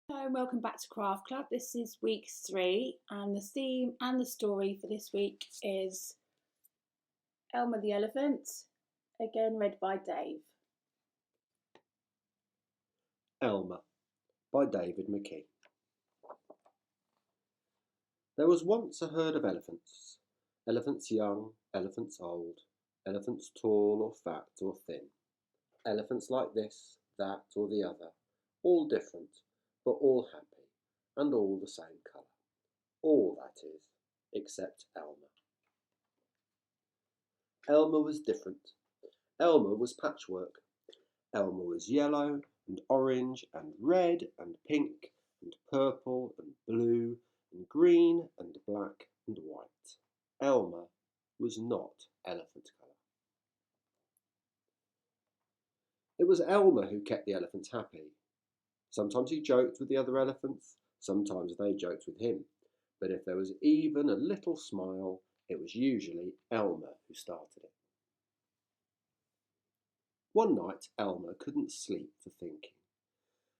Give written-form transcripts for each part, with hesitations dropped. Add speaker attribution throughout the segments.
Speaker 1: Hello and welcome back to Craft Club. This is week 3 and the theme and the story for this week is Elmer the Elephant, again read by Dave.
Speaker 2: Elmer by David McKee. There was once a herd of elephants. Elephants young, elephants old, elephants tall or fat or thin. Elephants like this, that or the other, all different, but all happy, and all the same colour. All, that is, except Elmer. Elmer was different. Elmer was patchwork. Elmer was yellow and orange and red and pink and purple and blue and green and black and white. Elmer was not elephant colour. It was Elmer who kept the elephants happy. Sometimes he joked with the other elephants, sometimes they joked with him, but if there was even a little smile, it was usually Elmer who started it. One night Elmer couldn't sleep for thinking,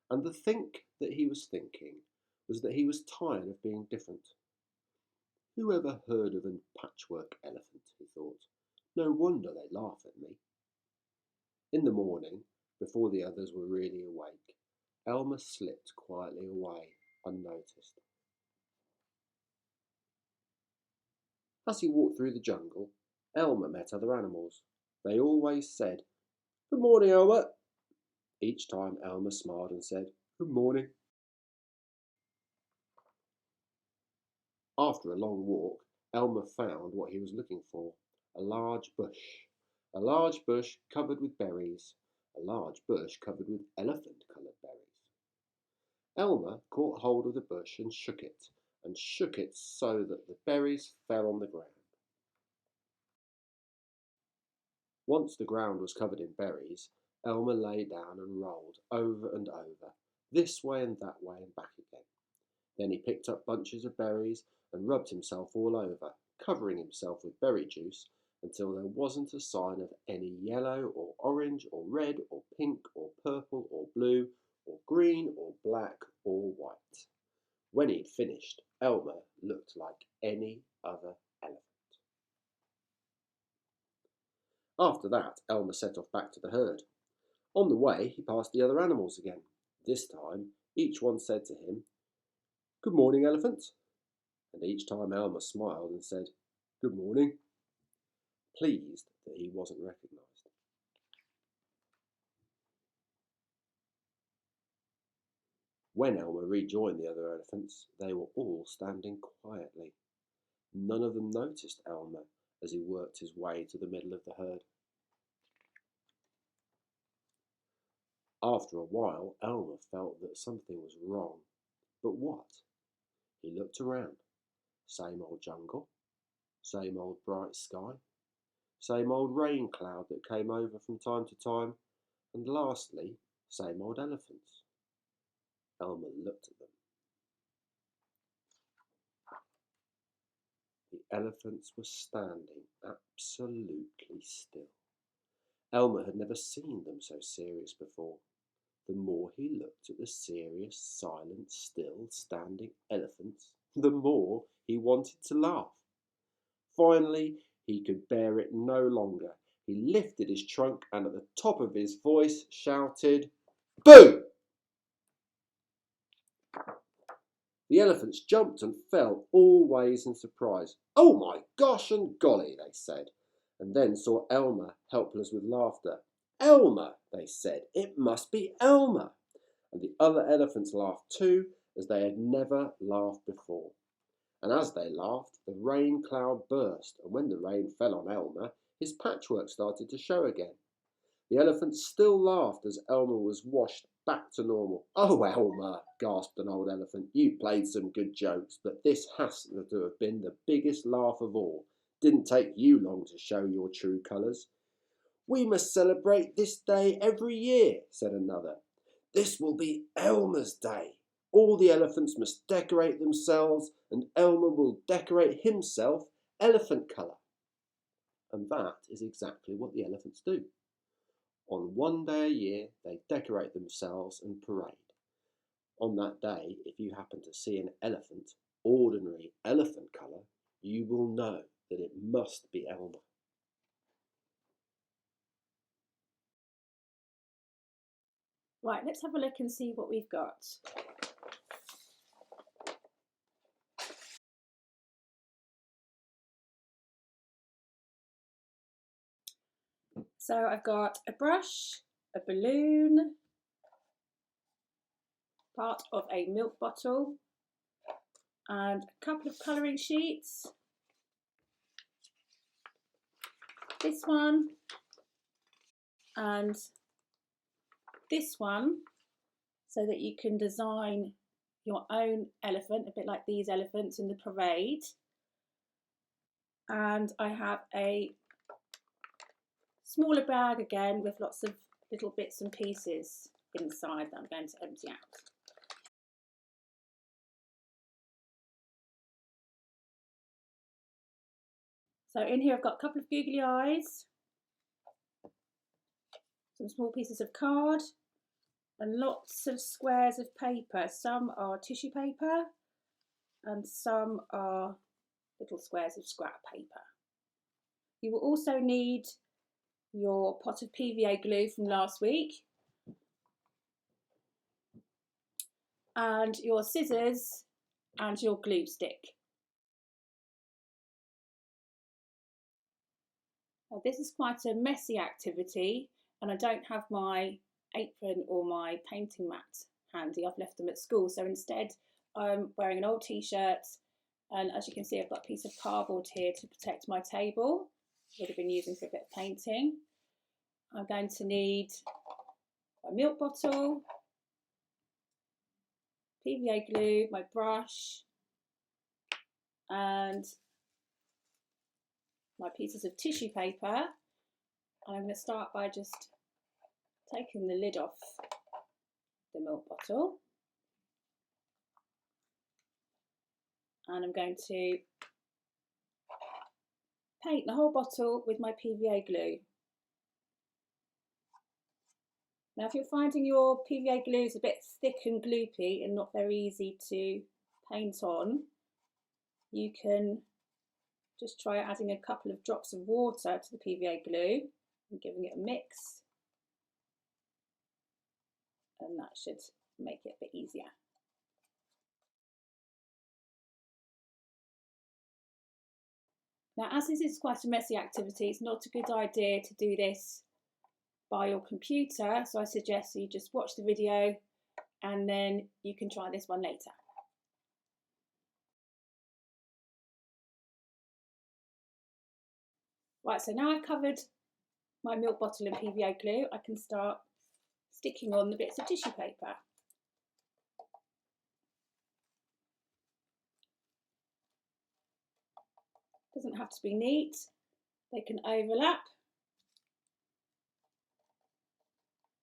Speaker 2: and the think that he was thinking was that he was tired of being different. Who ever heard of a patchwork elephant, he thought. No wonder they laugh at me. In the morning, before the others were really awake, Elmer slipped quietly away, unnoticed. As he walked through the jungle, Elmer met other animals. They always said, "Good morning, Elmer." Each time Elmer smiled and said, "Good morning." After a long walk, Elmer found what he was looking for, a large bush. A large bush covered with berries. A large bush covered with elephant-coloured berries. Elmer caught hold of the bush and shook it so that the berries fell on the ground. Once the ground was covered in berries, Elmer lay down and rolled over and over, this way and that way and back again. Then he picked up bunches of berries and rubbed himself all over, covering himself with berry juice until there wasn't a sign of any yellow or orange or red or pink or purple or blue or green or black or white. When he'd finished, Elmer looked like any other elephant. After that, Elmer set off back to the herd. On the way, he passed the other animals again. This time, each one said to him, "Good morning, elephant." And each time Elmer smiled and said, "Good morning," pleased that he wasn't recognised. When Elmer rejoined the other elephants, they were all standing quietly. None of them noticed Elmer as he worked his way to the middle of the herd. After a while, Elmer felt that something was wrong. But what? He looked around. Same old jungle, same old bright sky, same old rain cloud that came over from time to time, and lastly, same old elephants. Elmer looked at them. The elephants were standing absolutely still. Elmer had never seen them so serious before. The more he looked at the serious, silent, still standing elephants, the more he wanted to laugh. Finally, he could bear it no longer. He lifted his trunk and at the top of his voice shouted, "Boo!" The elephants jumped and fell all ways in surprise. "Oh my gosh and golly," they said, and then saw Elmer helpless with laughter. "Elmer," they said, "it must be Elmer." And the other elephants laughed too, as they had never laughed before. And as they laughed, the rain cloud burst, and when the rain fell on Elmer, his patchwork started to show again. The elephants still laughed as Elmer was washed back to normal. "Oh, Elmer," gasped an old elephant, "you played some good jokes, but this has to have been the biggest laugh of all. Didn't take you long to show your true colours." "We must celebrate this day every year," said another. "This will be Elmer's Day. All the elephants must decorate themselves, and Elmer will decorate himself elephant colour." And that is exactly what the elephants do. On one day a year, they decorate themselves and parade. On that day, if you happen to see an elephant, ordinary elephant colour, you will know that it must be Elmer.
Speaker 1: Right, let's have a look and see what we've got. So I've got a brush, a balloon, part of a milk bottle, and a couple of colouring sheets. This one and this one, so that you can design your own elephant, a bit like these elephants in the parade. And I have a smaller bag again with lots of little bits and pieces inside that I'm going to empty out. So in here I've got a couple of googly eyes, some small pieces of card, and lots of squares of paper. Some are tissue paper and some are little squares of scrap paper. You will also need your pot of PVA glue from last week and your scissors and your glue stick. Now, this is quite a messy activity and I don't have my apron or my painting mat handy. I've left them at school, so instead I'm wearing an old t-shirt, and as you can see I've got a piece of cardboard here to protect my table. Would have been using for a bit of painting. I'm going to need my milk bottle, PVA glue, my brush, and my pieces of tissue paper. And I'm going to start by just taking the lid off the milk bottle. And I'm going to paint the whole bottle with my PVA glue. Now, if you're finding your PVA glue is a bit thick and gloopy and not very easy to paint on, you can just try adding a couple of drops of water to the PVA glue and giving it a mix, and that should make it a bit easier. Now, as this is quite a messy activity, it's not a good idea to do this by your computer, so I suggest you just watch the video and then you can try this one later. Right, so now I've covered my milk bottle in PVA glue, I can start sticking on the bits of tissue paper. Doesn't have to be neat, they can overlap,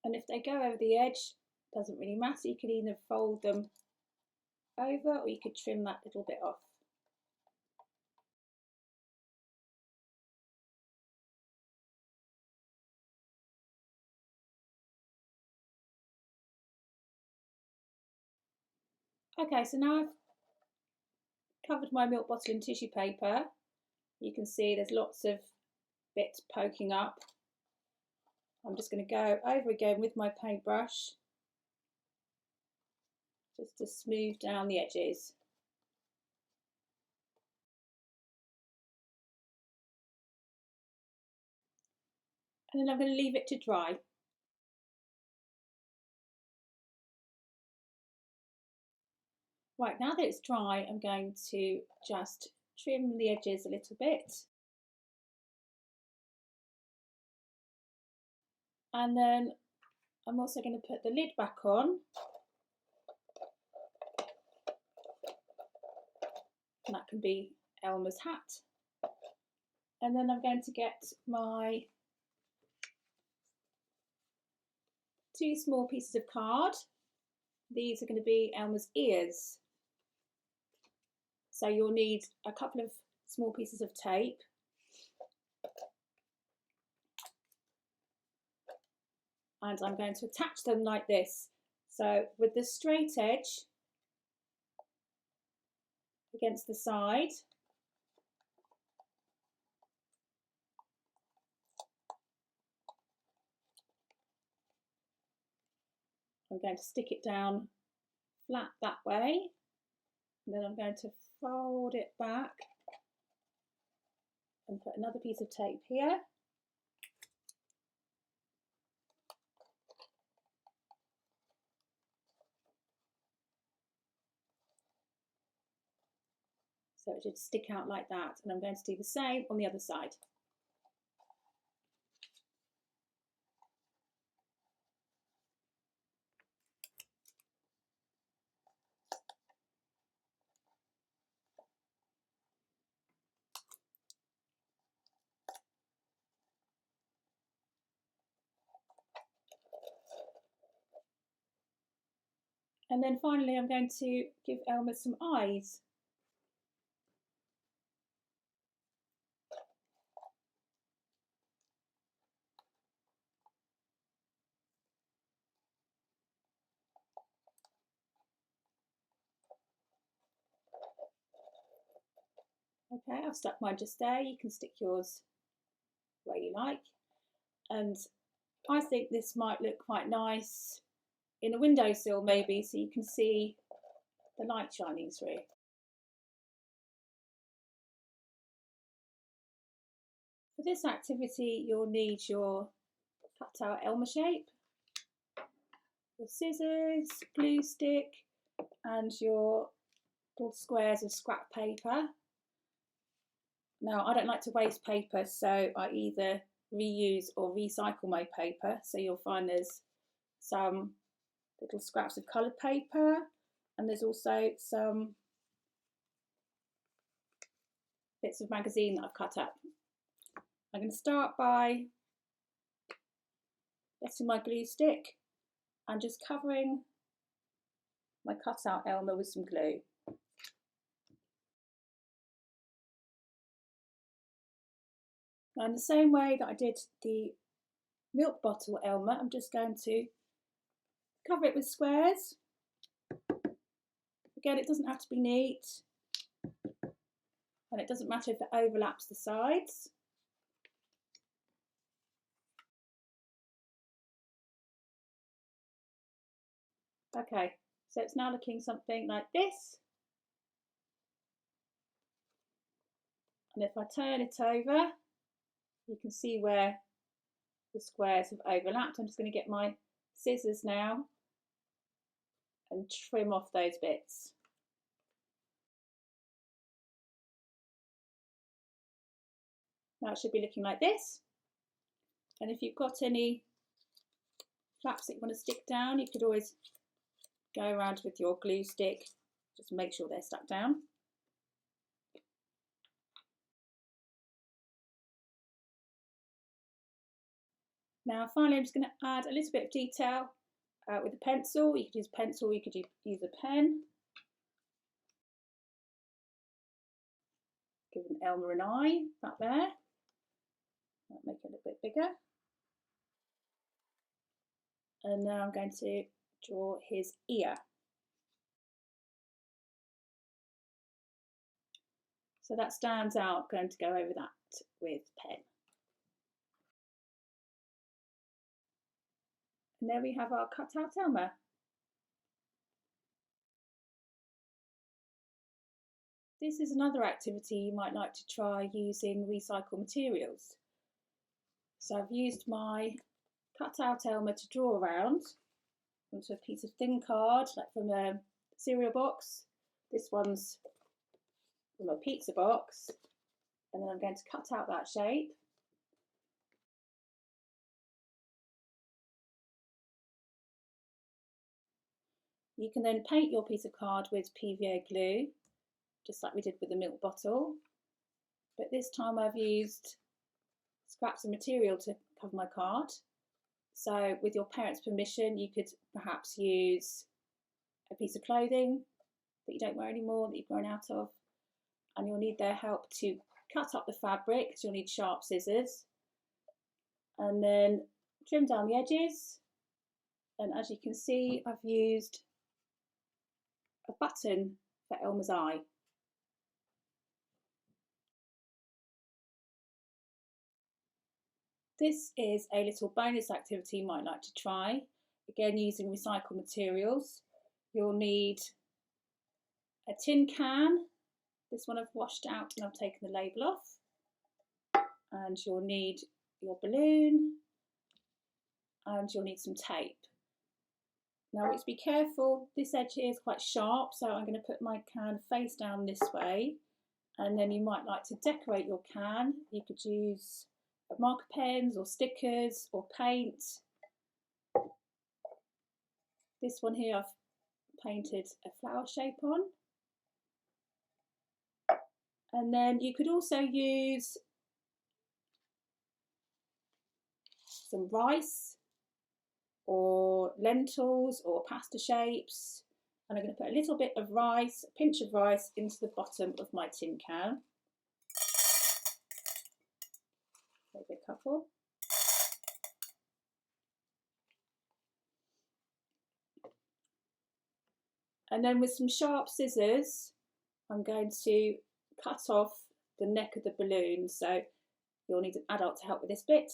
Speaker 1: and if they go over the edge, doesn't really matter, you can either fold them over or you could trim that little bit off. Okay, so now I've covered my milk bottle in tissue paper. You can see there's lots of bits poking up. I'm just going to go over again with my paintbrush just to smooth down the edges. And then I'm going to leave it to dry. Right, now that it's dry, I'm going to just trim the edges a little bit. And then I'm also going to put the lid back on. And that can be Elmer's hat. And then I'm going to get my 2 small pieces of card. These are going to be Elmer's ears. So you'll need a couple of small pieces of tape. And I'm going to attach them like this. So with the straight edge against the side, I'm going to stick it down flat that way, and then I'm going to fold it back and put another piece of tape here. So it should stick out like that, and I'm going to do the same on the other side. And then finally I'm going to give Elmer some eyes. Okay, I've stuck mine just there. You can stick yours where you like. And I think this might look quite nice in a windowsill maybe, so you can see the light shining through. For this activity, you'll need your cut out Elmer shape, your scissors, glue stick, and your little squares of scrap paper. Now, I don't like to waste paper, so I either reuse or recycle my paper. So you'll find there's some little scraps of coloured paper, and there's also some bits of magazine that I've cut up. I'm going to start by getting my glue stick and just covering my cutout Elmer with some glue. Now, in the same way that I did the milk bottle Elmer, I'm just going to cover it with squares. Again, it doesn't have to be neat, and it doesn't matter if it overlaps the sides. Okay, so it's now looking something like this. And if I turn it over, you can see where the squares have overlapped. I'm just going to get my scissors now and trim off those bits. Now it should be looking like this. And if you've got any flaps that you want to stick down, you could always go around with your glue stick, just make sure they're stuck down. Now finally I'm just going to add a little bit of detail with a pencil. You could use a pencil, you could use a pen. Give an Elmer an eye back there. Make it a little bit bigger. And now I'm going to draw his ear. So that stands out. I'm going to go over that with pen. And there we have our cutout Elmer. This is another activity you might like to try using recycled materials. So I've used my cutout Elmer to draw around onto a piece of thin card, like from a cereal box. This one's from a pizza box. And then I'm going to cut out that shape. You can then paint your piece of card with PVA glue, just like we did with the milk bottle. But this time I've used scraps of material to cover my card. So with your parents' permission, you could perhaps use a piece of clothing that you don't wear anymore, that you've grown out of, and you'll need their help to cut up the fabric, because you'll need sharp scissors, and then trim down the edges, And as you can see, I've used a button for Elmer's eye. This is a little bonus activity you might like to try. Again, using recycled materials. You'll need a tin can. This one I've washed out and I've taken the label off. And you'll need your balloon and you'll need some tape. Now, let's be careful, this edge here is quite sharp, so I'm going to put my can face down this way, and then you might like to decorate your can. You could use marker pens or stickers or paint. This one here I've painted a flower shape on. And then you could also use some rice or lentils or pasta shapes, and I'm going to put a little bit of rice, a pinch of rice, into the bottom of my tin can. Maybe a couple. And then with some sharp scissors, I'm going to cut off the neck of the balloon. So you'll need an adult to help with this bit.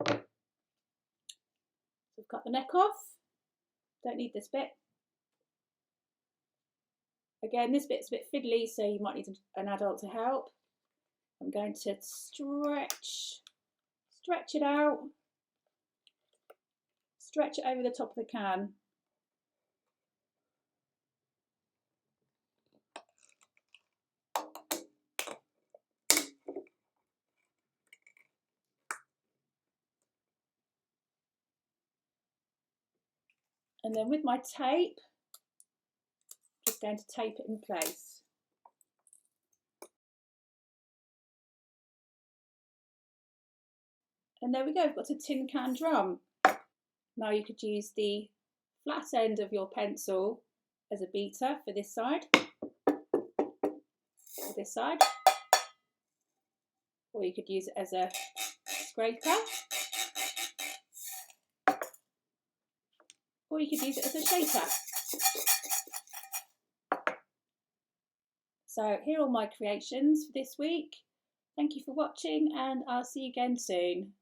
Speaker 1: So I've cut the neck off. Don't need this bit. Again, this bit's a bit fiddly, so you might need an adult to help. I'm going to stretch it out, stretch it over the top of the can. And then with my tape, just going to tape it in place. And there we go, I've got a tin can drum. Now you could use the flat end of your pencil as a beater for this side, or you could use it as a scraper, or you could use it as a shaper. So here are all my creations for this week. Thank you for watching, and I'll see you again soon.